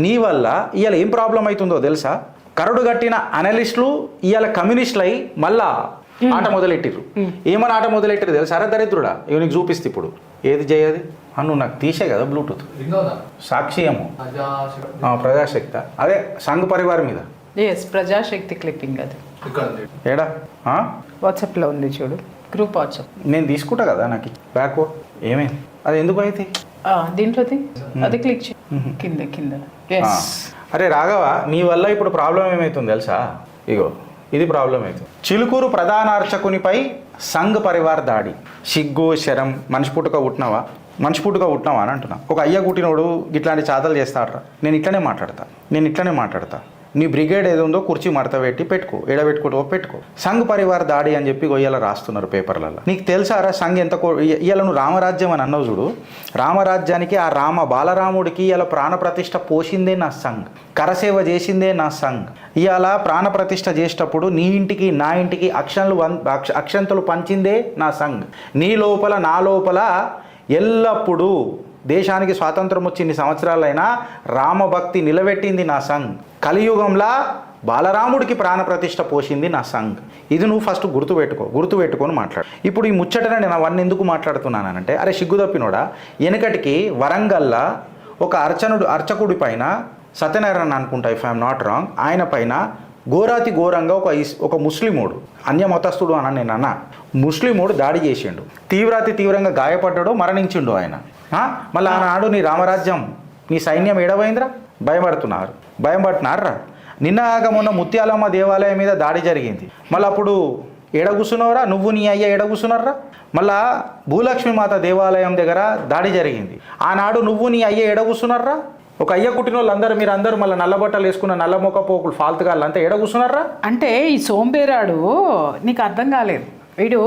నీ వల్ల ఇవాళ ఏం ప్రాబ్లం అవుతుందో తెలుసా? కరడు కట్టిన అనలిస్టులు ఇవాళ కమ్యూనిస్టులు అయి మళ్ళా ఆట మొదలెట్టిర్రు. ఏమని ఆట మొదలెట్టిరు తెలుసా? అరే దరిద్రుడా, ఇవి నీకు చూపిస్తే ఇప్పుడు ఏది చేయది నువ్వు నాకు తీసే కదా బ్లూటూత్ సాక్షి ఏమో ప్రజాశక్తి అదే సంఘ్ పరివార్ మీద ప్రజాశక్తి క్లిప్పింగ్ అది ఏడా వాట్సాప్లో ఉంది చూడు, గ్రూప్ వాట్సాప్. నేను తీసుకుంటా కదా నాకు బ్యాక్ ఏమైంది అది ఎందుకు అయితే దీంట్లోది అది క్లిక్ కింద కింద. అరే రాఘవ, నీ వల్ల ఇప్పుడు ప్రాబ్లం ఏమవుతుంది తెలుసా? ఇగో ఇది ప్రాబ్లం అవుతుంది. చిలుకూరు ప్రధాన అర్చకునిపై సంఘ్ పరివార్ దాడి. సిగ్గు శరం మనిషి పుట్టుక పుట్టినావా అని అంటున్నా. ఒక అయ్య కుట్టినోడు ఇట్లాంటి చాతలు చేస్తాడరా? నేను ఇట్లనే మాట్లాడతా. నీ బ్రిగేడ్ ఏదో ఉందో కుర్చీ మడత పెట్టి పెట్టుకో, ఎడబెట్టుకుంటూ పెట్టుకో. సంఘ్ పరివార్ దాడి అని చెప్పి గొయ్యలా రాస్తున్నారు పేపర్లలో. నీకు తెలుసారా సంఘ్ ఎంత ఇవాళ నువ్వు రామరాజ్యం అని అన్నావు చూడు, రామరాజ్యానికి ఆ బాలరాముడికి ఇలా ప్రాణప్రతిష్ఠ పోసిందే నా సంఘ్, కరసేవ చేసిందే నా సంఘ్. ఇవాళ ప్రాణప్రతిష్ఠ చేసేటప్పుడు నీ ఇంటికి నా ఇంటికి అక్షంతలు పంచిందే నా సంఘ్. నీ లోపల నా లోపల ఎల్లప్పుడూ దేశానికి స్వాతంత్రం వచ్చి ఇన్ని సంవత్సరాలైనా రామభక్తి నిలబెట్టింది నా సంఘ్. కలియుగంలా బాలరాముడికి ప్రాణప్రతిష్ఠ పోసింది నా సంఘ్. ఇది నువ్వు ఫస్ట్ గుర్తుపెట్టుకొని మాట్లాడు. ఇప్పుడు ఈ ముచ్చటన నేను అవన్నీ ఎందుకు మాట్లాడుతున్నానంటే, అరే సిగ్గుదప్పినోడా, వెనకటికి వరంగల్లా ఒక అర్చకుడి పైన సత్యనారాయణ అనుకుంటా, ఇఫ్ ఐఎమ్ నాట్ రాంగ్, ఆయన పైన ఘోరాతి ఘోరంగా ఒక ముస్లిమోడు, అన్యమతస్థుడు అని నేను అన్నా, ముస్లిమోడు దాడి చేసిండు. తీవ్రంగా గాయపడ్డాడు, మరణించిండు ఆయన. మళ్ళీ ఆనాడు నీ రామరాజ్యం నీ సైన్యం ఏడవైందిరా? భయపడుతున్నారా? నిన్నగాక మొన్న ముత్యాలమ్మ దేవాలయం మీద దాడి జరిగింది. మళ్ళీ అప్పుడు ఎడగూసున్నారా? నువ్వు నీ అయ్య ఎడగూసున్నారా? మళ్ళా భూలక్ష్మి మాత దేవాలయం దగ్గర దాడి జరిగింది. ఆనాడు నువ్వు నీ అయ్య ఎడగూసున్నారా? ఒక అయ్య కుట్టిన వాళ్ళందరూ మీరందరూ మళ్ళీ నల్ల బట్టలు వేసుకున్న నల్ల మొక్క పోకులు ఫాల్తుగాళ్ళు అంతా ఎడగూసున్నారా? అంటే ఈ సోంబేరాడు నీకు అర్థం కాలేదు. వీడు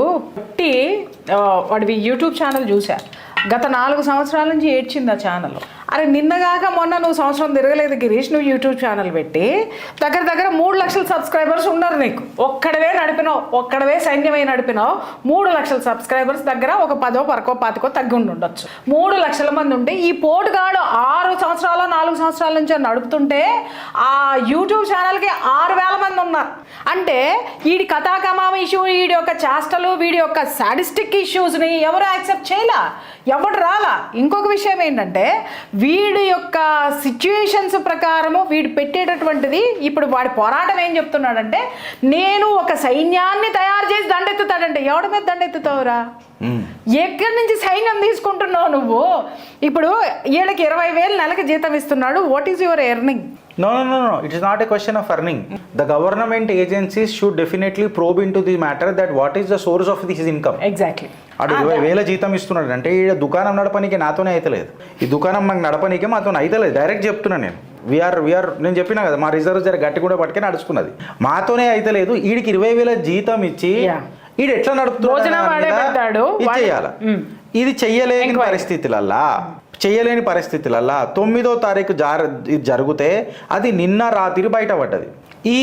వాడి యూట్యూబ్ ఛానల్ చూసా, గత 4 సంవత్సరాల నుంచి ఏడ్చింది ఆ ఛానల్. అరే నిన్నగాక మొన్న నువ్వు సంవత్సరం తిరగలేదు గిరీష్, నువ్వు యూట్యూబ్ ఛానల్ పెట్టి దగ్గర 3 లక్షల సబ్స్క్రైబర్స్ ఉన్నారు నీకు. ఒక్కడవే సైన్యమై నడిపినావు. 3 లక్షల సబ్స్క్రైబర్స్ దగ్గర ఒక 10, 12, 15 తగ్గి ఉండొచ్చు. 3 లక్షల మంది ఉంటే ఈ పోటుగాడు 4 సంవత్సరాల నుంచి నడుపుతుంటే ఆ యూట్యూబ్ ఛానల్కి 6,000 మంది ఉన్నారు. అంటే వీడి కథాకమామ ఇష్యూ, వీడి యొక్క చేష్టలు, వీడి యొక్క సాడిస్టిక్ ఇష్యూస్ని ఎవరు యాక్సెప్ట్ చేయలా, ఎవడు రాలా. ఇంకొక విషయం ఏంటంటే, వీడి యొక్క సిచ్యుయేషన్స్ ప్రకారము వీడు పెట్టేటటువంటిది, ఇప్పుడు వాడి పోరాటం ఏం చెప్తున్నాడంటే, నేను ఒక సైన్యాన్ని తయారు చేసి దండెత్తుతాడంటే, ఎవడి మీద దండెత్తుతావురా? ఎక్కడి నుంచి సైన్యం తీసుకుంటున్నావు నువ్వు? ఇప్పుడు వీళ్ళకి 20,000 నెలకి జీతం ఇస్తున్నాడు. What is your earning? No. It is not a question of earning. The government agencies should definitely probe into the matter that what is the source of this income. Exactly. అటు 20,000 జీతం ఇస్తున్నాడు అంటే ఈ దుకాణం నడపనీకి నాతోనే అయితలేదు, ఈ దుకాణం మాకు నడపనీకే మాతో అయితలేదు. డైరెక్ట్ చెప్తున్నా నేను. వీఆర్ నేను చెప్పినా కదా, మా రిజర్వ్ జర గట్టి కూడా పట్టుకే నడుచుకున్నది, మాతోనే అయితలేదు. వీడికి 20,000 జీతం ఇచ్చి వీడు ఎట్లా నడుపుతున్నాడు? ఇది చెయ్యాల. ఇది చెయ్యలేని పరిస్థితులల్లా 9వ తారీఖు జరిగితే అది నిన్న రాత్రి బయటపడ్డది. ఈ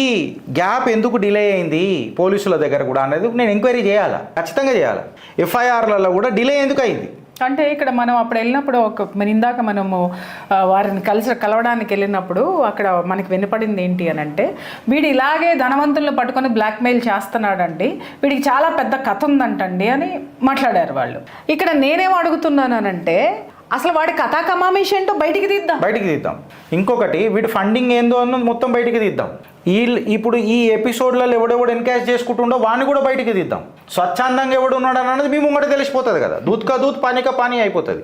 గ్యాప్ ఎందుకు డిలే అయింది పోలీసుల దగ్గర కూడా అనేది నేను ఎంక్వైరీ చేయాలా, ఖచ్చితంగా చేయాలి. ఎఫ్ఐఆర్లలో కూడా డిలే ఎందుకు అయింది అంటే, ఇక్కడ మనం అప్పుడు వెళ్ళినప్పుడు ఇందాక మనము వారిని కలవడానికి వెళ్ళినప్పుడు అక్కడ మనకి వినపడింది ఏంటి అని అంటే, వీడు ఇలాగే ధనవంతులను పట్టుకొని బ్లాక్మెయిల్ చేస్తున్నాడండి, వీడికి చాలా పెద్ద కథ ఉందంటండి అని మాట్లాడారు వాళ్ళు. ఇక్కడ నేనేం అడుగుతున్నానంటే, అసలు వాడి కథా కమామేష్ ఏంటో బయటికి తీద్దాం. ఇంకొకటి వీడి ఫండింగ్ ఏందో అన్నది మొత్తం బయటికి తీద్దాం. ఇప్పుడు ఈ ఎపిసోడ్లలో ఎవడెవడు ఎన్కాష్ చేసుకుంటుండో వాడిని కూడా బయటికి తీద్దాం. స్వచ్ఛందంగా ఎవడు ఉన్నాడు అన్నది మీ ముంగట తెలిసిపోతుంది కదా, దూత్ కా దూత్ పానీ కా పానీ అయిపోతుంది.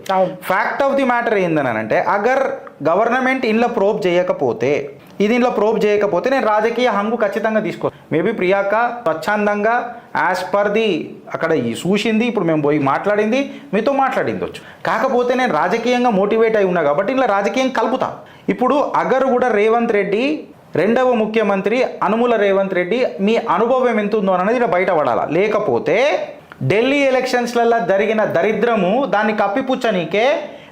ఫ్యాక్ట్ ఆఫ్ ది మ్యాటర్ ఏందని అంటే, అగర్ గవర్నమెంట్ ఇంట్లో ప్రోబ్ చేయకపోతే, దీనిలో ప్రోబ్ చేయకపోతే నేను రాజకీయ హంగు ఖచ్చితంగా తీసుకో. మేబీ ప్రియాంక స్వచ్ఛందంగా యాజ్ పర్ ది అక్కడ చూసింది, ఇప్పుడు మేము పోయి మాట్లాడింది, మీతో మాట్లాడిందొచ్చు. కాకపోతే నేను రాజకీయంగా మోటివేట్ అయి ఉన్నా కాబట్టి ఇలా రాజకీయం కలుపుతా. ఇప్పుడు అగర్ కూడా రేవంత్ రెడ్డి, 2వ ముఖ్యమంత్రి అనుముల రేవంత్ రెడ్డి, మీ అనుభవం ఎంత ఉందో అనేది ఇలా బయటపడాలా. లేకపోతే ఢిల్లీ ఎలక్షన్స్లలో జరిగిన దరిద్రము దాన్ని కప్పిపుచ్చనీకే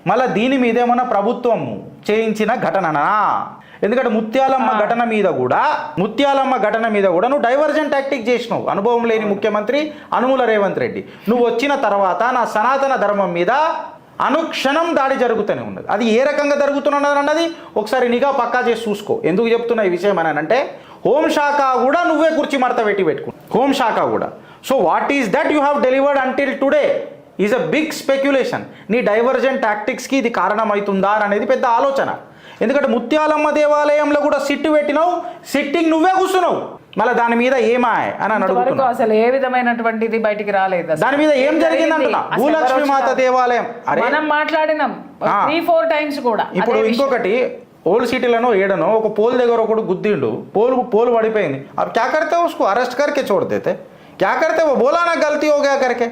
మళ్ళీ దీని మీదేమన్నా ప్రభుత్వం చేయించిన ఘటననా? ఎందుకంటే ముత్యాలమ్మ ఘటన మీద కూడా నువ్వు డైవర్జెంట్ టాక్టిక్ చేసినావు. అనుభవం లేని ముఖ్యమంత్రి అనుముల రేవంత్ రెడ్డి, నువ్వు వచ్చిన తర్వాత నా సనాతన ధర్మం మీద అనుక్షణం దాడి జరుగుతూనే ఉన్నది. అది ఏ రకంగా జరుగుతున్నది అన్నది ఒకసారి నిఘా పక్కా చేసి చూసుకో. ఎందుకు చెప్తున్నా ఈ విషయం అని అంటే, హోంశాఖ కూడా నువ్వే కుర్చీ మడత పెట్టుకో, హోంశాఖ కూడా. So what is that you have delivered until today is a big speculation. నీ డైవర్జెంట్ టాక్టిక్స్కి ఇది కారణమవుతుందా అనేది పెద్ద ఆలోచన. ఎందుకంటే ముత్యాలమ్మ దేవాలయంలో కూడా సిట్టు పెట్టినావు, సిట్టింగ్ నువ్వే కూర్చున్నావు, మళ్ళీ దాని మీద ఏమాయ్ అని అడుగుతున్నావు. అసలు ఏ విధమైనటువంటి బయటికి రాలేదు. దాని మీద ఏం జరిగింది అంటున్నా. భూలక్ష్మి మాత దేవాలయం మనం మాట్లాడినాం 3-4 టైమ్స్ కూడా. ఇప్పుడు ఇంకొకటి ఓల్డ్ సిటీలోనో ఏడనో ఒక పోల్ దగ్గర ఒకడు గుద్దిండు, పోలు పడిపోయింది. अब क्या करते हो उसको अरेस्ट करके छोड़ देते, क्या करते वो बोला ना गलती हो गया करके,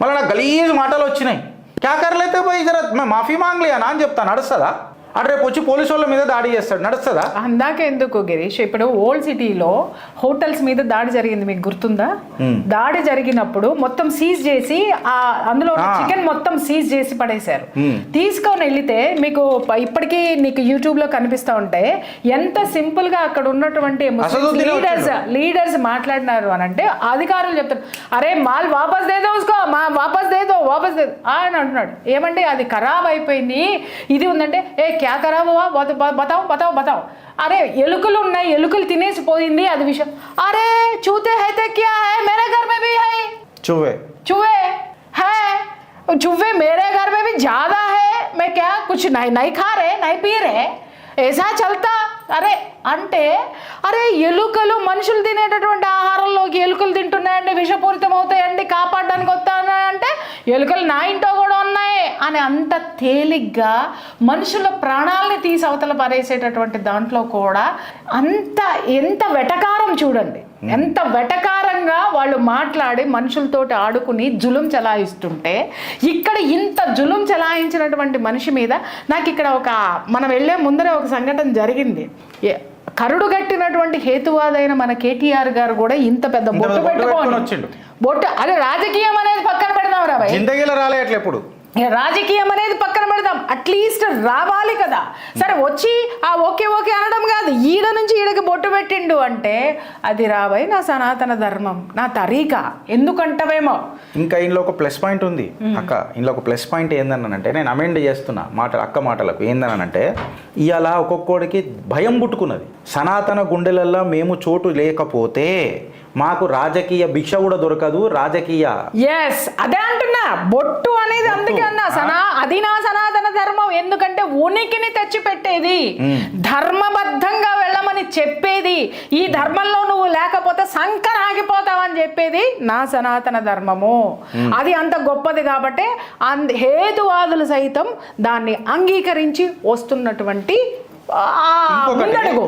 మళ్ళీ నాకు గలీజ్ మాటలు వచ్చినాయి. क्या कर लेते भाई जरा मैं माफी मांग लिया ना అని చెప్తాను, నడుస్తుందా? అటు రేపు వచ్చి పోలీసు వాళ్ళ మీద దాడి చేస్తాడు, నడుస్తుందా? అందాక ఎందుకు గిరీష్, ఇప్పుడు ఓల్డ్ సిటీలో హోటల్స్ మీద దాడి జరిగింది, మీకు గుర్తుందా? దాడి జరిగినప్పుడు మొత్తం సీజ్ చేసి అందులో చికెన్ మొత్తం సీజ్ చేసి పడేశారు. తీసుకొని వెళ్తే మీకు ఇప్పటికీ నీకు యూట్యూబ్ లో కనిపిస్తా ఉంటే ఎంత సింపుల్ గా అక్కడ ఉన్నటువంటి లీడర్స్ మాట్లాడినారు అని అంటే, అధికారులు చెప్తారు అరే మాల్ వాపస్ దేదో ఉస్కో, వాపస్ దేదో అని అంటున్నాడు. ఏమంటే అది ఖరాబ్ అయిపోయింది, ఇది ఉందంటే ఏ క్యా ఖరాబ్ హువా బతావ్. అరే ఎలుకలు ఉన్నాయి, ఎలుకలు తినేసిపోయింది, అది విషయం. అరే చూతే అయితే క్యా హై, మేరే ఘర్ మే భీ హై चूहे मेरे घर में भी ज्यादा है, मैं क्या कुछ नहीं खा रहे नहीं पी रहे, ऐसा चलता. అరే అంటే అరే ఎలుకలు మనుషులు తినేటటువంటి ఆహారంలోకి ఎలుకలు తింటున్నాయండి, విషపూరితం అవుతాయండి, కాపాడడానికి వస్తాయంటే ఎలుకలు నా ఇంట్లో కూడా ఉన్నాయి అని అంత తేలిగ్గా మనుషుల ప్రాణాలని తీసి అవతల పారేసేటటువంటి దాంట్లో కూడా ఎంత వెటకారం చూడండి, ఎంత వెటకారంగా వాళ్ళు మాట్లాడి మనుషులతోటి ఆడుకుని జులుం చలాయిస్తుంటే, ఇక్కడ ఇంత జులుం చలాయించినటువంటి మనిషి మీద నాకు ఇక్కడ మనం వెళ్ళే ముందరే ఒక సంఘటన జరిగింది. కరుడు గట్టినటువంటి హేతువాదైన మన కేటీఆర్ గారు కూడా ఇంత పెద్ద బొట్టు పెట్టుకొని బొట్టు, అదే రాజకీయం అనేది పక్కన పెడదాం రా భయ్, జిందగీలో రాలే అట్లా ఎప్పుడు రాజకీయం అనేది పక్కన పెడదాం, అట్లీస్ట్ రావాలి కదా. సరే వచ్చి ఓకే అనడం కాదు, ఈడ నుంచి ఈడకి బొట్టు పెట్టిండు అంటే అది రాబోయ్ నా సనాతన ధర్మం, నా తరీకా ఎందుకంటవేమో. ఇంకా ఇందులో ఒక ప్లస్ పాయింట్ ఉంది అక్క, ఇందులో ఒక ప్లస్ పాయింట్ ఏందనంటే, నేను అమెండ్ చేస్తున్నా అక్క మాటలకు, ఏందనంటే ఇవాళ ఒక్కొక్కడికి భయం పుట్టుకున్నది. సనాతన గుండెలల్లో మేము చోటు లేకపోతే మాకు రాజకీయ భిక్ష కూడా దొరకదు, రాజకీయ అదే అంటున్నా, బొట్టు అనేది అందుకే అన్నా అది నా సనాతన ధర్మం, ఎందుకంటే ఉనికిని తెచ్చిపెట్టేది, ధర్మబద్ధంగా వెళ్ళమని చెప్పేది, ఈ ధర్మంలో నువ్వు లేకపోతే సంకర ఆగిపోతావని చెప్పేది నా సనాతన ధర్మము. అది అంత గొప్పది కాబట్టి హేతువాదులు సైతం దాన్ని అంగీకరించి వస్తున్నటువంటి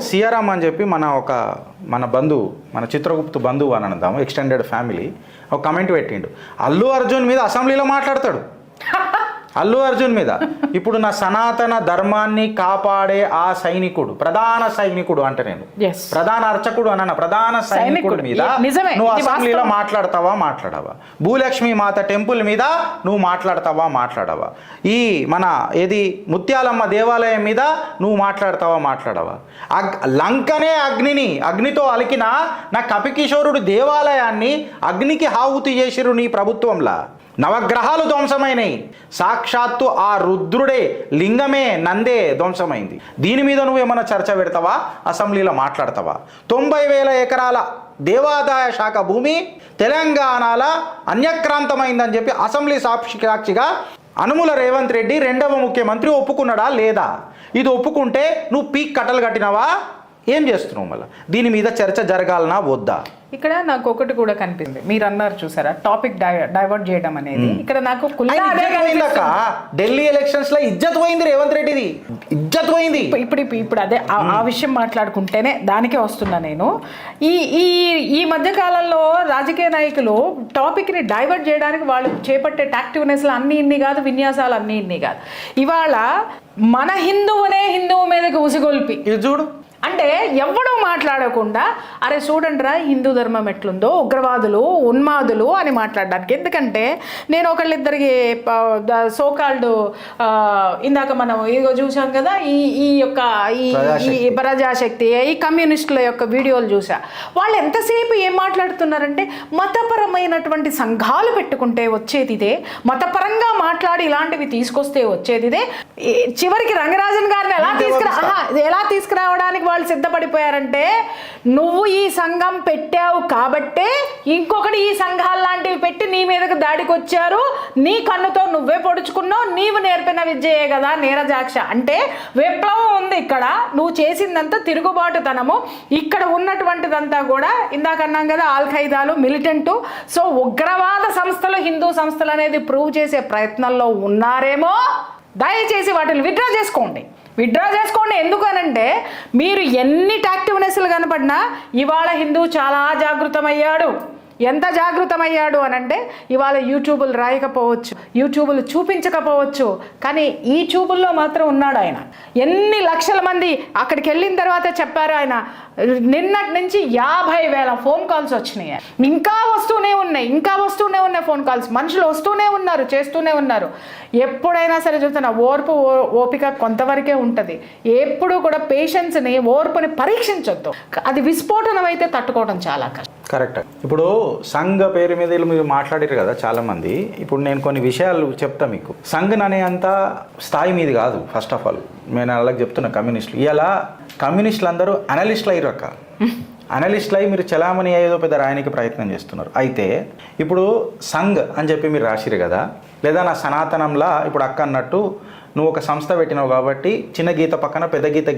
సియారామ్ అని చెప్పి మన బంధువు, మన చిత్రగుప్తు బంధువు అని అందాము, ఎక్స్టెండెడ్ ఫ్యామిలీ, ఒక కమెంట్ పెట్టిండు. అల్లు అర్జున్ మీద అసెంబ్లీలో మాట్లాడతాడు, అల్లు అర్జున్ మీద. ఇప్పుడు నా సనాతన ధర్మాన్ని కాపాడే ఆ సైనికుడు, ప్రధాన సైనికుడు అంటే నేను ప్రధాన అర్చకుడు అన్న ప్రధాన సైనికుడు మీద నువ్వు అసెంబ్లీలో మాట్లాడవా? భూలక్ష్మి మాత టెంపుల్ మీద నువ్వు మాట్లాడవా? ఈ మన ఏది ముత్యాలమ్మ దేవాలయం మీద నువ్వు మాట్లాడవా? లంకనే అగ్నితో అలికిన నా కపికిషోరుడు దేవాలయాన్ని అగ్నికి హావుతి చేసిరు నీ ప్రభుత్వంలా. నవగ్రహాలు ధ్వంసమైనవి, సాక్షాత్తు ఆ రుద్రుడే లింగమే నందే ధ్వంసమైంది. దీని మీద నువ్వేమన్నా చర్చ పెడతావా, అసెంబ్లీలో మాట్లాడతావా? 90,000 ఎకరాల దేవాదాయ శాఖ భూమి తెలంగాణలో అన్యక్రాంతమైందని చెప్పి అసెంబ్లీ సాక్షిగా అనుముల రేవంత్ రెడ్డి 2వ ముఖ్యమంత్రి ఒప్పుకున్నాడా లేదా? ఇది ఒప్పుకుంటే నువ్వు పీక్ కట్టలు కట్టినావా, ఏం చేస్తున్నావు? మళ్ళీ దీని మీద చర్చ జరగాలనా వద్దా? ఇక్కడ నాకు ఒకటి కూడా కనిపించింది, మీరు అన్నారు చూసారా టాపిక్ డైవర్ట్ చేయడం అనేది. ఇక్కడ నాకు ఢిల్లీ ఎలక్షన్స్ లో ఇజ్జత్ పోయింది, రేవంత్ రెడ్డిది ఇజ్జత్ పోయింది. ఇప్పుడు అదే ఆ విషయం మాట్లాడుకుంటేనే దానికే వస్తున్నా నేను. ఈ మధ్య కాలంలో రాజకీయ నాయకులు టాపిక్ ని డైవర్ట్ చేయడానికి వాళ్ళు చేపట్టే టాక్టివ్నెస్ అన్ని ఇన్ని కాదు, విన్యాసాలు అన్ని ఇన్ని కాదు. ఇవాళ మన హిందువు మీదకి ఉసిగొల్పి ఇది చూడు అంటే ఎవడూ మాట్లాడకుండా అరే చూడండిరా హిందూ ధర్మం ఎట్లుందో, ఉగ్రవాదులు ఉన్మాదులు అని మాట్లాడడానికి. ఎందుకంటే నేను ఒకళ్ళిద్దరికి సోకాల్డ్ ఇందాక మనం ఇదిగో చూసాం కదా, ఈ యొక్క ఈ ప్రజాశక్తి ఈ కమ్యూనిస్టుల యొక్క వీడియోలు చూసా. వాళ్ళు ఎంతసేపు ఏం మాట్లాడుతున్నారంటే మతపరమైనటువంటి సంఘాలు పెట్టుకుంటే వచ్చేది ఇదే, మతపరంగా మాట్లాడి ఇలాంటివి తీసుకొస్తే వచ్చేది ఇదే. చివరికి రంగరాజన్ గారిని ఎలా తీసుకురావడానికి వాళ్ళు సిద్ధపడిపోయారంటే, నువ్వు ఈ సంఘం పెట్టావు కాబట్టే ఇంకొకటి ఈ సంఘాలు లాంటివి పెట్టి నీ మీదకి దాడికి వచ్చారు, నీ కన్నుతో నువ్వే పొడుచుకున్నావు, నీవు నేర్పిన విద్యయే కదా నీరజాక్ష. అంటే విప్లవం ఉంది ఇక్కడ, నువ్వు చేసిందంతా తిరుగుబాటుతనము. ఇక్కడ ఉన్నటువంటిదంతా కూడా ఇందాక అన్నాం కదా ఆల్ ఖైదాలు మిలిటెంటు. సో ఉగ్రవాద సంస్థలు హిందూ సంస్థలు అనేది ప్రూవ్ చేసే ప్రయత్నంలో ఉన్నారేమో. దయచేసి వాటిని విత్డ్రా చేసుకోండి. ఎందుకనంటే మీరు ఎన్ని యాక్టివ్నెస్లు కనపడినా ఇవాళ హిందూ చాలా జాగృతమయ్యాడు. ఎంత జాగృతమయ్యాడు అనంటే ఇవాళ యూట్యూబులు రాయకపోవచ్చు, యూట్యూబులు చూపించకపోవచ్చు, కానీ ఈ ట్యూబుల్లో మాత్రం ఉన్నాడు ఆయన. ఎన్ని లక్షల మంది అక్కడికి వెళ్ళిన తర్వాత చెప్పారు ఆయన, నిన్నటి నుంచి 50,000 ఫోన్ కాల్స్ వచ్చినాయి. ఇంకా వస్తూనే ఉన్నాయి ఫోన్ కాల్స్. మనుషులు వస్తూనే ఉన్నారు, చేస్తూనే ఉన్నారు. ఎప్పుడైనా సరే చూస్తున్నా ఓపిక కొంతవరకే ఉంటుంది. ఎప్పుడు కూడా పేషెన్స్ని ఓర్పుని పరీక్షించొద్దు. అది విస్ఫోటనం అయితే తట్టుకోవడం చాలా కష్టం. కరెక్ట్. ఇప్పుడు సంఘ పేరు మీద మీరు మాట్లాడారు కదా చాలామంది. ఇప్పుడు నేను కొన్ని విషయాలు చెప్తా మీకు. సంఘ్ అనే అంత స్థాయి మీది కాదు. ఫస్ట్ ఆఫ్ ఆల్ నేను అలాగే చెప్తున్నా, కమ్యూనిస్టులు ఇలా కమ్యూనిస్టులు అందరూ అనలిస్టులు అయ్యారు అక్క. అనలిస్టులు అయ్యి మీరు చలామణి ఏదో పెద్ద రాయనికి ప్రయత్నం చేస్తున్నారు. అయితే ఇప్పుడు సంఘ్ అని చెప్పి మీరు రాసిరు కదా, లేదా నా సనాతనంలా ఇప్పుడు అక్క అన్నట్టు నువ్వు ఒక సంస్థ పెట్టినావు కాబట్టి చిన్న గీత పక్కన పెద్ద గీత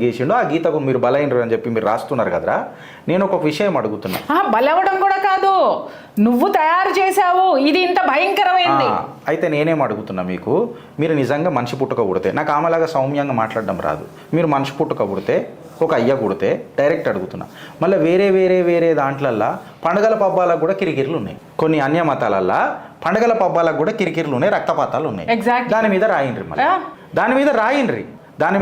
గీసిండు, ఆ గీతకు మీరు బలైనరు అని చెప్పి మీరు రాస్తున్నారు కదరా. నేను ఒక విషయం అడుగుతున్నా. బలవడం కూడా కాదు, నువ్వు తయారు చేసావు, ఇది ఇంత భయంకరమైంది. అయితే నేనేం అడుగుతున్నా మీకు, మీరు నిజంగా మనిషి పుట్టుక పుడితే, నాకు ఆమెలాగా సౌమ్యంగా మాట్లాడడం రాదు, మీరు మనిషి పుట్టుక పుడితే ఒక అయ్య కుడితే డైరెక్ట్ అడుగుతున్నా. మళ్ళీ వేరే దాంట్లల్లో పండుగల పబ్బాలకు కూడా కిరికిర్లు ఉన్నాయి. కొన్ని అన్య మతాలల్లో పండుగల పబ్బాలకు కూడా కిరికిర్లు ఉన్నాయి, రక్తపాతాలు ఉన్నాయి. దాని మీద రాయండ్రి, మళ్ళీ దాని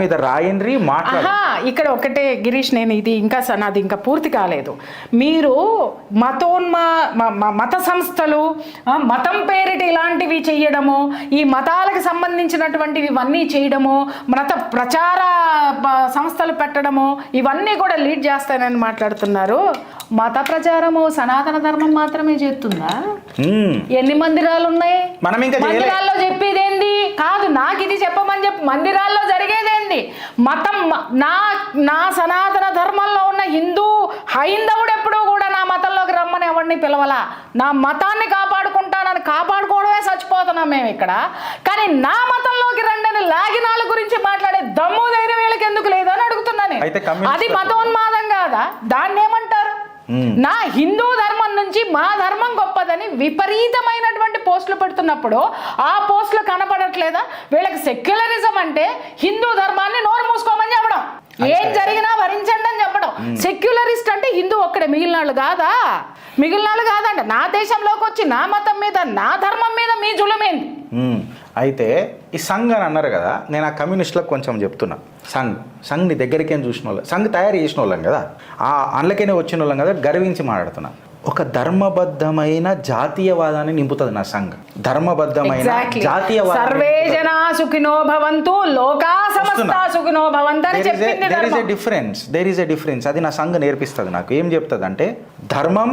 మీద రాయండ్రి మాట్లాడు. ఇక్కడ ఒకటే గిరీష్, నేను ఇది ఇంకా నాది ఇంకా పూర్తి కాలేదు. మీరు మత సంస్థలు మతం పేరిట ఇలాంటివి చేయడము, ఈ మతాలకు సంబంధించినటువంటివి ఇవన్నీ చేయడము, మత ప్రచార సంస్థలు పెట్టడము, ఇవన్నీ కూడా లీడ్ చేస్తానని మాట్లాడుతున్నారు. మత ప్రచారము సనాతన ధర్మం మాత్రమే చేస్తుందా? ఎన్ని మందిరాలు ఉన్నాయి? మందిరాల్లో చెప్పేదేంది కాదు, నాకు ఇది చెప్పమని చెప్పి మందిరాల్లో జరిగేదేంది? మతం నా సనాతన ధర్మంలో ఉన్న హైందవుడు ఎప్పుడూ కూడా నా మతంలోకి రమ్మని ఎవరిని పిలవలా. నా మతాన్ని కాపాడుకుంటానని కాపాడుకోవడమే చచ్చిపోతున్నాం మేము ఇక్కడ. కానీ నా మతంలోకి రండి లాగినాల గురించి మాట్లాడే దమ్ము ధైర్యం వీళ్ళకి ఎందుకు లేదు అని అడుగుతున్నాను. అది మతోన్మాదం కాదా? దాన్ని ఏమంటారు? నా హిందూ ధర్మం నుంచి మా ధర్మం గొప్పదని విపరీతమైనటువంటి పోస్టులు పెడుతున్నప్పుడు ఆ పోస్టులు కనపడట్లేదా? వీళ్ళకి సెక్యులరిజం అంటే హిందూ ధర్మాన్ని నోరు మూసుకోమని చెప్పడం, ఏం జరిగినా భరించండి అని చెప్పడం. సెక్యులరిస్ట్ అంటే హిందూ ఒక్కడే, మిగిలినాళ్ళు కాదంట. నా దేశంలోకి వచ్చి నా మతం మీద నా ధర్మం మీద మీ జులమేంది? అయితే ఈ సంఘ్ అని అన్నారు కదా, నేను ఆ కమ్యూనిస్టులకు కొంచెం చెప్తున్నా. సంఘ్ని దగ్గరికేం చూసిన వాళ్ళం, సంఘ్ తయారు చేసిన వాళ్ళం కదా, ఆ అందులోనే వచ్చిన వాళ్ళం కదా, గర్వించి మాట్లాడుతున్నా. ఒక ధర్మబద్ధమైన జాతీయవాదాన్ని నింపుతుంది నా సంఘ్. ధర్మబద్ధమైన జాతీయవాదం. సర్వే జనా సుఖినో భవంతు లోకా సమస్తా సుఖినో భవంతు అని చెప్పింది. There is a difference. అది నా సంఘ్ నేర్పిస్తుంది నాకు. ఏం చెప్తుంది అంటే ధర్మం,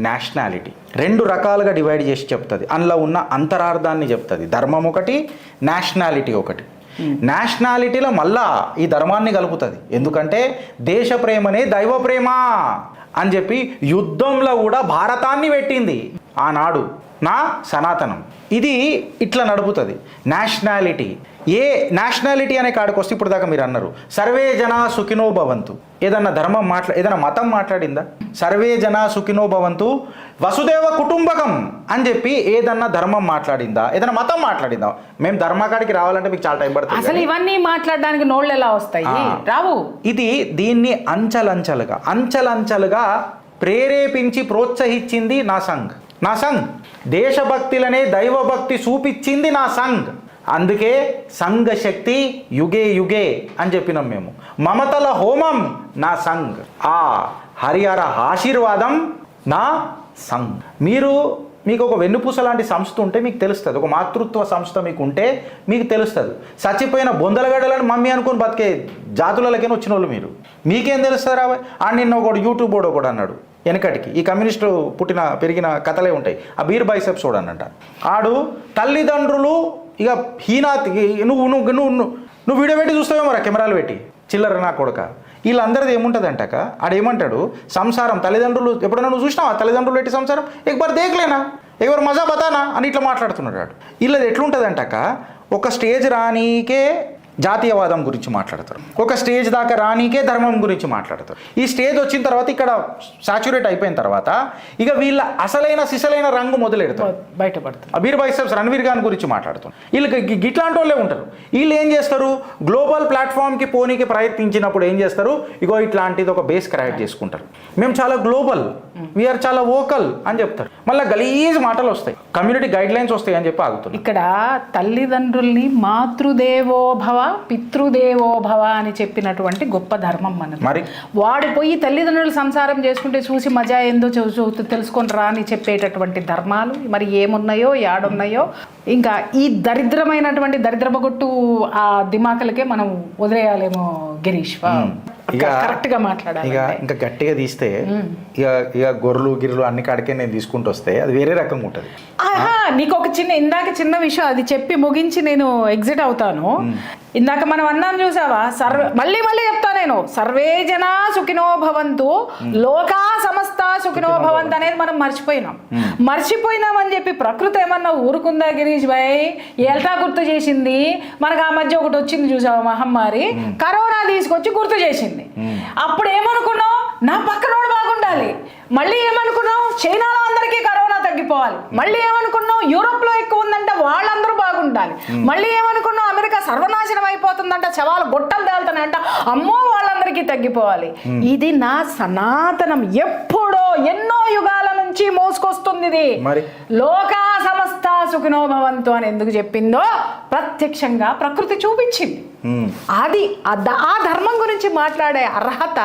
నేషనాలిటీ 2 రకాలుగా డివైడ్ చేసి చెప్తుంది. అందులో ఉన్న అంతరార్థాన్ని చెప్తుంది. ధర్మం ఒకటి, నేషనాలిటీ ఒకటి. నేషనాలిటీలో మళ్ళా ఈ ధర్మాన్ని కలుపుతుంది. ఎందుకంటే దేశ ప్రేమనే దైవ ప్రేమ అని చెప్పి యుద్ధంలో కూడా భారతాన్ని పెట్టింది ఆనాడు నా సనాతనం. ఇది ఇట్లా నడుపుతుంది నేషనాలిటీ. ఏ నేషనాలిటీ అనే కాడికి వస్తే ఇప్పుడు దాకా మీరు అన్నారు సర్వే జనా సుఖినో భవంతు. ఏదన్నా ధర్మం ఏదైనా మతం మాట్లాడిందా? సర్వే జనా సుఖినో భవంతు వసుదేవ కుటుంబకం అని చెప్పి ఏదన్నా ధర్మం మాట్లాడిందా? ఏదైనా మతం మాట్లాడిందా? మేము ధర్మకాడికి రావాలంటే మీకు చాలా టైం పడుతుంది. అసలు ఇవన్నీ మాట్లాడడానికి నోళ్ళు ఎలా వస్తాయి? రావు. దీన్ని అంచెలంచెలుగా ప్రేరేపించి ప్రోత్సహించింది నా సంఘ్. దేశభక్తులనే దైవభక్తి చూపించింది నా సంఘ్. అందుకే సంఘశక్తి యుగే యుగే అని చెప్పినాం మేము. మమతల హోమం నా సంఘ్, ఆ హరిహర ఆశీర్వాదం నా సంఘ్. మీకు ఒక వెన్నుపూస లాంటి సంస్థ ఉంటే మీకు తెలుస్తుంది, ఒక మాతృత్వ సంస్థ మీకు ఉంటే మీకు తెలుస్తుంది. చచ్చిపోయిన బొందలగడ్డలను మమ్మీ అనుకొని బతికే జాతులకైనా వచ్చిన వాళ్ళు మీరు, మీకేం తెలుస్తుంది రా? నిన్న ఒకడు యూట్యూబ్ ఒకడు అన్నాడు వెనకటికి, ఈ కమ్యూనిస్టు పెరిగిన కథలే ఉంటాయి, ఆ బీర్ బైసెప్స్ అన్నట. ఆడు తల్లిదండ్రులు ఇక నువ్వు వీడియో పెట్టి చూస్తావేమో రా, కెమెరాలు పెట్టి చిల్లర నా కొడుక. వీళ్ళందరిది ఏముంటుంది అంటాక ఆడేమంటాడు, సంసారం తల్లిదండ్రులు ఎప్పుడైనా నువ్వు చూసినావా తల్లిదండ్రులు పెట్టి సంసారం? ఎక్బర్ దేకలేనా, ఎవరు మజా బతానా అని ఇట్లా మాట్లాడుతున్నాడు వాడు. వీళ్ళది ఎట్లుంటుంది అంటాక ఒక స్టేజ్ రానీకే జాతీయవాదం గురించి మాట్లాడతారు, ఒక స్టేజ్ దాకా రానీకే ధర్మం గురించి మాట్లాడతారు. ఈ స్టేజ్ వచ్చిన తర్వాత ఇక్కడ సాచురేట్ అయిపోయిన తర్వాత ఇక వీళ్ళ అసలైన సిసలైన రంగు మొదలెడతారు, బయటపడతారు. అబీర్ బైసెప్స్ రణవీర్ ఖాన్ గురించి మాట్లాడుతారు. వీళ్ళకి గిట్లాంటి వాళ్ళే ఉంటారు. వీళ్ళు ఏం చేస్తారు, గ్లోబల్ ప్లాట్ఫామ్కి పోనీకి ప్రయత్నించినప్పుడు ఏం చేస్తారు, ఇగో ఇట్లాంటిది ఒక బేస్ క్రియేట్ చేసుకుంటారు. మేము చాలా గ్లోబల్, వీఆర్ చాలా వోకల్ అని చెప్తారు. మళ్ళీ గలీజ్ మాటలు వస్తాయి, కమ్యూనిటీ గైడ్ లైన్స్ వస్తాయి అని చెప్పి ఆగుతుంది. ఇక్కడ తల్లిదండ్రుల్ని మాతృదేవోభవ పితృదేవోభవ అని చెప్పినటువంటి గొప్ప ధర్మం మనది. మరి వాడు పోయి తల్లిదండ్రులు సంసారం చేసుకుంటే చూసి మజా ఏందో తెలుసుకొని రా అని చెప్పేటటువంటి ధర్మాలు మరి ఏమున్నాయో యాడున్నాయో. ఇంకా ఈ దరిద్రమైనటువంటి దరిద్రపగొట్టు ఆ దిమాకలకే మనం వదిలేయాలేమో గిరీష్. కరెక్ట్ గా మాట్లాడాలి. ఇంకా గట్టిగా తీస్తే ఇక గొర్రెలు గిర్రెలు అన్ని కాడికే నేను తీసుకుంటూ వస్తే అది వేరే రకంగా ఉంటుంది. నీకు ఒక చిన్న విషయం అది చెప్పి ముగించి నేను ఎగ్జిట్ అవుతాను. ఇందాక మనం అన్నాం చూసావా, మళ్ళీ చెప్తా నేను, సర్వే జనా సుఖినో భవంతు లోకా సమస్త సుఖినో భవంతు అనేది మనం మర్చిపోయినాం అని చెప్పి ప్రకృతి ఏమన్నా ఊరుకుందా గిరీష్ భాయ్? ఎల్టా గుర్తు చేసింది మనకు. ఆ మధ్య ఒకటి వచ్చింది చూసావా మహమ్మారి, కరోనా తీసుకొచ్చి గుర్తు చేసింది. అప్పుడు ఏమనుకున్నావు, నా పక్కనోడు బాగుండాలి. మళ్ళీ ఏమనుకున్నావు, చైనాలో అందరికీ కరోనా తగ్గిపోవాలి. మళ్ళీ ఏమనుకున్నావు, యూరోప్ లో ఎక్కువ ఉందంటే వాళ్ళందరూ బాగుండాలి. మళ్ళీ ఏమనుకున్నావు, అమెరికా సర్వనాశనం అయిపోతుందంట, శవాలు గొట్టలు తేలుతానంట, అమ్మో వాళ్ళందరికీ తగ్గిపోవాలి. ఇది నా సనాతనం, ఎప్పుడో ఎన్నో యుగాల నుంచి మోసుకొస్తుంది ఇది. లోకా సమస్త సుఖినో భవంతు అని ఎందుకు చెప్పిందో ప్రత్యక్షంగా ప్రకృతి చూపించింది. అది ఆ ధర్మం గురించి మాట్లాడే అర్హత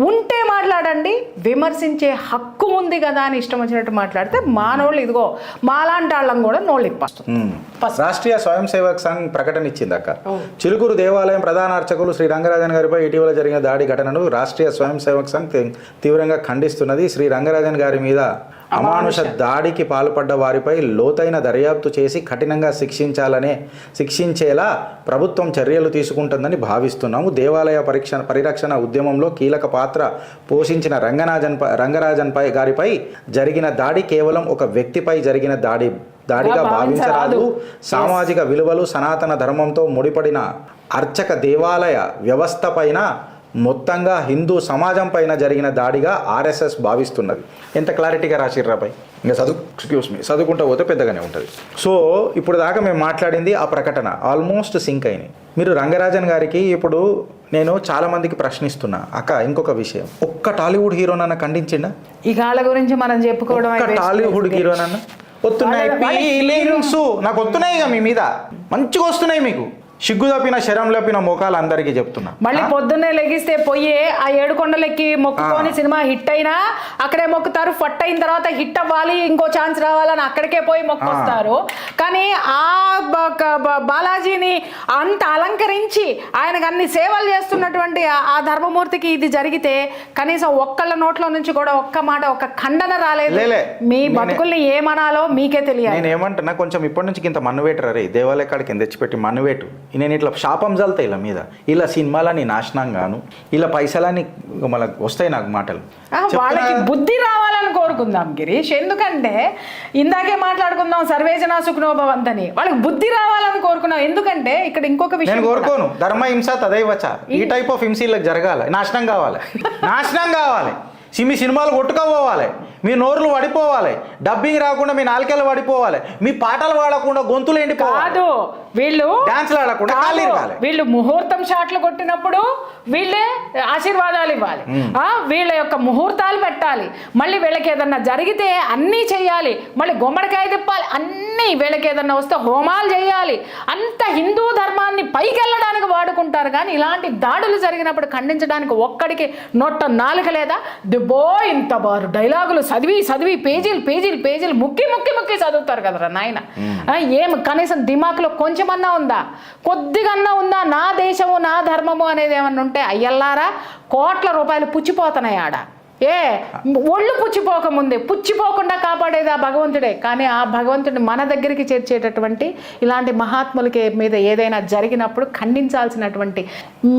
ఉంటే మాట్లాడండి, విమర్శించే హక్కు ఉంది కదా అని ఇష్టం వచ్చినట్టు మాట్లాడితే మానవుళ్ళు ఇదిగో మాలాంటి వాళ్ళం కూడా నోళ్ళు ఇప్పేస్తుంది. రాష్ట్రీయ స్వయం సేవక్ సంఘ్ ప్రకటన ఇచ్చింది అక్క. చిలుకూరు దేవాలయం ప్రధాన అర్చకులు శ్రీ రంగరాజన్ గారిపై ఇటీవల జరిగిన దాడి ఘటనను రాష్ట్రీయ స్వయం సేవక్ సంఘ్ తీవ్రంగా ఖండిస్తున్నది. శ్రీ రంగరాజన్ గారి మీద అమానుష దాడికి పాల్పడ్డ వారిపై లోతైన దర్యాప్తు చేసి కఠినంగా శిక్షించేలా ప్రభుత్వం చర్యలు తీసుకుంటుందని భావిస్తున్నాము. దేవాలయ పరిరక్షణ ఉద్యమంలో కీలక పాత్ర పోషించిన రంగరాజన్ గారిపై జరిగిన దాడి కేవలం ఒక వ్యక్తిపై జరిగిన దాడిగా భావించరాదు. సామాజిక విలువలు సనాతన ధర్మంతో ముడిపడిన అర్చక దేవాలయ వ్యవస్థ పైన మొత్తంగా హిందూ సమాజం పైన జరిగిన దాడిగా ఆర్ఎస్ఎస్ భావిస్తున్నది. ఎంత క్లారిటీగా రాసిర్రాపై, ఇంకా చదువుకుంటూ పోతే పెద్దగానే ఉంటుంది. సో ఇప్పుడు దాకా మేము మాట్లాడింది ఆ ప్రకటన ఆల్మోస్ట్ సింక్ అయినాయి. మీరు రంగరాజన్ గారికి ఇప్పుడు నేను చాలా మందికి ప్రశ్నిస్తున్నా అక్క, ఇంకొక విషయం, ఒక్క టాలీవుడ్ హీరోనన్నా ఖండించిండా? ఈ కాళ్ళ గురించి మనం చెప్పుకోవడం, ఒక్క టాలీవుడ్ హీరోనన్నా వస్తున్నాయి ఫీలింగ్స్ నాకు వస్తున్నాయి ఇక మీ మీద మంచిగా వస్తున్నాయి. మీకు సిగ్గు తప్పిన శరం తప్పిన మోకాలు అందరికీ చెప్తున్నా. మళ్ళీ పొద్దున్నే లెగిస్తే పోయి ఆ 7 కొండలెక్కి మొక్కుకొని సినిమా హిట్ అయినా అక్కడే మొక్కుతారు. ఫట్ అయిన తర్వాత హిట్ అవ్వాలి, ఇంకో ఛాన్స్ రావాలని అక్కడికే పోయి మొక్కొస్తారు. కానీ ఆ బాలాజీని అంత అలంకరించి ఆయనకు అన్ని సేవలు చేస్తున్నటువంటి ఆ ధర్మమూర్తికి ఇది జరిగితే కనీసం ఒక్కళ్ళ నోట్లో నుంచి కూడా ఒక్క మాట, ఒక్క ఖండన రాలేదు. మీ బతుకుల్ని ఏమనాలో మీకే తెలియదు. నేను ఏమంటున్నా, కొంచెం ఇప్పటి నుంచి ఇంత మన్నువేటు రే, దేవాలయ కాడికి తెచ్చిపెట్టి మన్నువేటు. నేను ఇట్లా శాపం చల్తాయి ఇలా మీద, ఇలా సినిమాలని నాశనం గాను, ఇలా పైసలని మళ్ళీ వస్తాయి నాకు మాటలు. వాళ్ళకి బుద్ధి రావాలని కోరుకుందాం గిరీష్. ఎందుకంటే ఇందాకే మాట్లాడుకుందాం సర్వేజన సుఖినో భవంతని, వాళ్ళకి బుద్ధి రావాలని కోరుకున్నాం. ఎందుకంటే ఇక్కడ ఇంకొక విషయం నేను కోరుకోను, ధర్మ హింస తదైవచ. ఈ టైప్ ఆఫ్ హింస జరగాలి, నాశనం కావాలి. మీ సినిమాలు కొట్టుకోపోవాలి, మీ నోర్లు పడిపోవాలి, డబ్బింగ్ రాకుండా మీ నాలుకలు పడిపోవాలి, మీ పాటలు వాడకుండా గొంతులు ఎండిపోవాలి, కాదు వీళ్ళు డాన్స్లు ఆడకుండా కాళ్ళు ఇరగాలి. వీళ్ళు ముహూర్తం షాట్లు కొట్టినప్పుడు వీళ్ళే ఆశీర్వాదాలు ఇవ్వాలి, వీళ్ళ యొక్క ముహూర్తాలు పెట్టాలి, మళ్ళీ వీళ్ళకి ఏదన్నా జరిగితే అన్నీ చేయాలి, మళ్ళీ గుమ్మడికాయ తిప్పాలి, అన్నీ వీళ్ళకి ఏదన్నా వస్తే హోమాలు చేయాలి. అంత హిందూ ధర్మాన్ని పైకి వెళ్ళడానికి వాడుకుంటారు. కానీ ఇలాంటి దాడులు జరిగినప్పుడు ఖండించడానికి ఒక్కడికి నొట్ట నాలుక లేదా? దిబ్బో ఇంత బారు డైలాగులు చదివి పేజీలు ముక్కి చదువుతారు కదరా నాయన. ఏం కనీసం దిమాకులో కొంచెమన్నా ఉందా, కొద్దిగన్నా ఉందా? నా దేశము నా ధర్మము అనేది ఏమన్నా ఉంటే అయ్యల్లారా కోట్ల రూపాయలు పుచ్చిపోతున్నాయి ఆడ. ఒళ్ళు పుచ్చిపోకముందే, పుచ్చిపోకుండా కాపాడేది ఆ భగవంతుడే. కానీ ఆ భగవంతుడిని మన దగ్గరికి చేర్చేటటువంటి ఇలాంటి మహాత్ములకి మీద ఏదైనా జరిగినప్పుడు ఖండించాల్సినటువంటి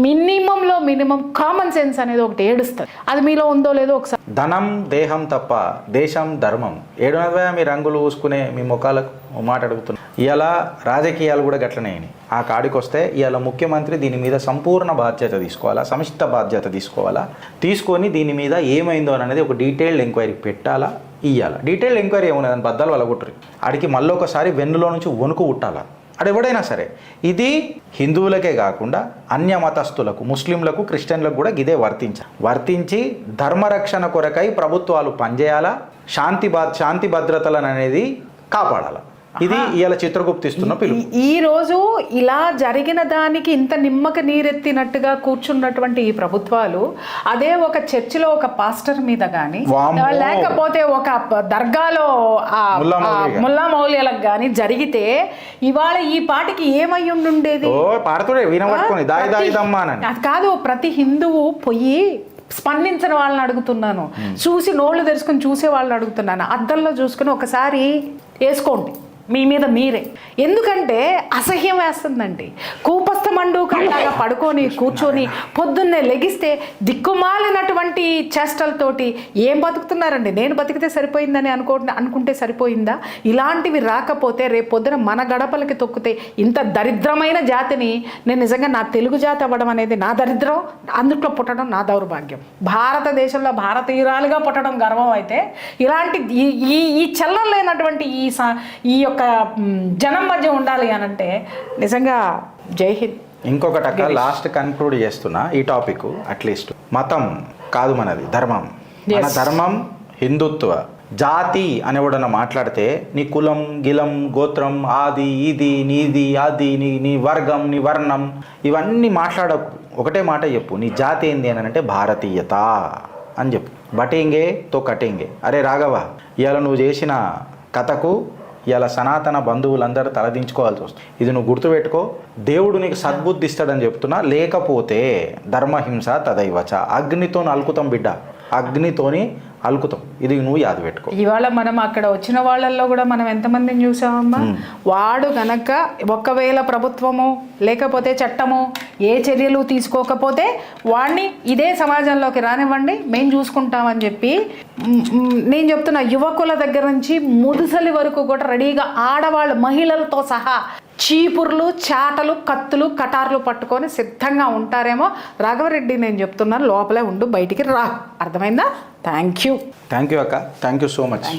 మినిమం కామన్ సెన్స్ అనేది ఒకటి ఏడుస్తుంది. అది మీలో ఉందో లేదో ఒకసారి. ధనం దేహం తప్ప దేశం ధర్మం. 700 మీ రంగులు పూసుకునే మీ ముఖాలకు మాట అడుగుతున్నా. ఇవాళ రాజకీయాలు కూడా గట్లనే. ఆ కాడికి వస్తే ఇవాళ ముఖ్యమంత్రి దీని మీద సంపూర్ణ బాధ్యత తీసుకోవాలా, సమిష్ట బాధ్యత తీసుకోవాలా, తీసుకొని దీని మీద ఏమైందో అనేది ఒక డీటెయిల్డ్ ఎంక్వైరీ పెట్టాలా, ఇవ్వాలా. డీటెయిల్డ్ ఎంక్వైరీ ఏమున్నదని బద్దలు వలగొట్టరు. ఆడికి మళ్ళీ ఒకసారి వెన్నులో నుంచి వణుకు పుట్టాలా. అది ఎవడైనా సరే. ఇది హిందువులకే కాకుండా అన్య మతస్థులకు, ముస్లింలకు, క్రిస్టియన్లకు కూడా ఇదే వర్తించి ధర్మరక్షణ కొరకై ప్రభుత్వాలు పనిచేయాలా, శాంతి భద్రతలను అనేది కాపాడాలా. ఇది ఇవాళ చిత్రగుప్త ఇస్తున్న పిలుపు. ఈ రోజు ఇలా జరిగిన దానికి ఇంత నిమ్మక నీరెత్తినట్టుగా కూర్చున్నటువంటి ఈ ప్రభుత్వాలు అదే ఒక చర్చిలో ఒక పాస్టర్ మీద కానీ లేకపోతే ఒక దర్గాలో ముల్లా మౌల్యాలకు కానీ జరిగితే ఇవాళ ఈ పాటికి ఏమై ఉండేది? అది కాదు, ప్రతి హిందువు పొయ్యి స్పందించిన వాళ్ళని అడుగుతున్నాను, చూసి నోళ్ళు తెరుచుకొని చూసే వాళ్ళని అడుగుతున్నాను. అద్దంలో చూసుకుని ఒకసారి వేసుకోండి మీ మీద మీరే. ఎందుకంటే అసహ్యం వేస్తుందండి. కూపస్థ మండూకంలాగా పడుకొని కూర్చొని పొద్దున్నే లెగిస్తే దిక్కుమాలినటువంటి చేష్టలతోటి ఏం బతుకుతున్నారండి? నేను బతికితే సరిపోయిందని అనుకుంటే సరిపోయిందా? ఇలాంటివి రాకపోతే రేపు పొద్దున మన గడపలకి తొక్కితే ఇంత దరిద్రమైన జాతిని నేను నిజంగా నా తెలుగు జాతి అవ్వడం అనేది నా దరిద్రం, అందుట్లో పుట్టడం నా దౌర్భాగ్యం. భారతదేశంలో భారతీయురాలుగా పుట్టడం గర్వం అయితే ఇలాంటి ఈ చల్లం లేనటువంటి ఈ యొక్క జనం మధ్య ఉండాలి అని అంటే నిజంగా జై హింద్. ఇంకొకటి లాస్ట్ కన్క్లూడ్ చేస్తున్నా ఈ టాపిక్. అట్లీస్ట్ మతం కాదు మనది, ధర్మం. మన ధర్మం హిందుత్వ. జాతి అనేవాడన్న మాట్లాడితే నీ కులం గిలం గోత్రం ఆది ఇది నీది అది నీ వర్గం నీ వర్ణం ఇవన్నీ మాట్లాడకు. ఒకటే మాట చెప్పు, నీ జాతి ఏంది అని అంటే భారతీయత అని చెప్పు. బటేంగే తో కటేంగే. అరే రాఘవ, ఇవాళ నువ్వు చేసిన కథకు ఇలా సనాతన బంధువులందరూ తలదించుకోవాల్సి వస్తుంది. ఇది నువ్వు గుర్తుపెట్టుకో. దేవుడు నీకు సద్బుద్ధి ఇస్తాడని చెప్తున్నా. లేకపోతే ధర్మహింస తదైవచ. అగ్నితో అలుకుతాం బిడ్డ, అగ్నితోని అలుకుతాం. ఇది నువ్వు యాది పెట్టుకో. ఇవాళ మనం అక్కడ వచ్చిన వాళ్ళల్లో కూడా మనం ఎంతమందిని చూసామమ్మా? వాడు గనక ఒకవేళ ప్రభుత్వము లేకపోతే చట్టము ఏ చర్యలు తీసుకోకపోతే వాడిని ఇదే సమాజంలోకి రానివ్వండి, మేము చూసుకుంటామని చెప్పి నేను చెప్తున్నా. యువకుల దగ్గర నుంచి ముదుసలి వరకు కూడా రెడీగా ఆడవాళ్ళు మహిళలతో సహా చీపుర్లు చాటలు కత్తులు కటార్లు పట్టుకొని సిద్ధంగా ఉంటారేమో. రాఘవరెడ్డి నేను చెప్తున్నాను, లోపలే ఉండు, బయటికి రా. అర్థమైందా? థ్యాంక్ యూ అక్క. Thank you so much.